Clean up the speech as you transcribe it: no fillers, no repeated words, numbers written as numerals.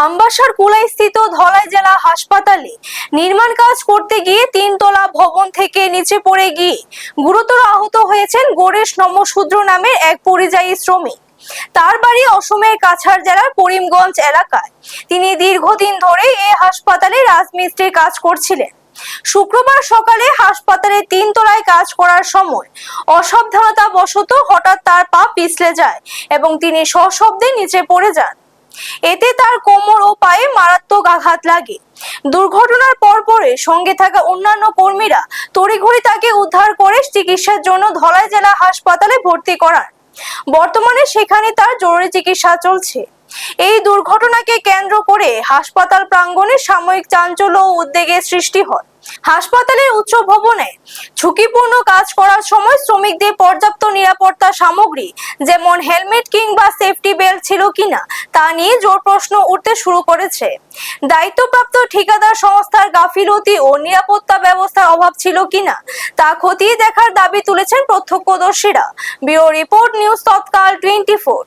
আমবাসার কুলাইস্থিত ধলাই জেলা হাসপাতালে নির্মাণ কাজ করতে গিয়ে 3 তলা ভবন থেকে নিচে পড়ে গিয়ে গুরুতর আহত হয়েছেন গণেশ নমশূদ্র নামের এক পরিযায়ী শ্রমিক। তার বাড়ি অসমের কাছাড় জেলার করিমগঞ্জ এলাকায়। তিনি দীর্ঘদিন ধরে এই হাসপাতালে রাজমিস্ত্রির কাজ করছিলেন। শুক্রবার সকালে হাসপাতালে 3 তলায় কাজ করার সময় অসাবধানতা বশত হঠাৎ তার পা পিছলে যায় এবং তিনি সশব্দে নিচে পড়ে যান। এতে তার কোমর ও পায়ে মারাত্মক আঘাত লাগে। দুর্ঘটনার পরপরে সঙ্গে থাকা অন্যান্য কর্মীরা তড়িঘড়ি তাকে উদ্ধার করে চিকিৎসার জন্য ধলাই জেলা হাসপাতালে ভর্তি করান। বর্তমানে সেখানে তার জরুরি চিকিৎসা চলছে। এই দুর্ঘটনাকে কেন্দ্র করে হাসপাতাল প্রাঙ্গণে সাময়িক চাঞ্চল্য ও উদ্বেগের সৃষ্টি হয়। হাসপাতালের উচ্চ ভবনে ঝুঁকিপূর্ণ কাজ করার সময় শ্রমিকদের পর্যাপ্ত নিরাপত্তা সামগ্রী যেমন হেলমেট কিংবা সেফটি বেল্ট ছিল কিনা তা নিয়ে জোর প্রশ্ন উঠতে শুরু করেছে। দায়িত্বপ্রাপ্ত ঠিকাদার সংস্থার গাফিলতি ও নিরাপত্তা ব্যবস্থার অভাব ছিল কিনা তা খতিয়ে দেখার দাবি তুলেছেন প্রত্যক্ষদর্শীরা। ব্যুরো রিপোর্ট, নিউজ তৎকাল 24।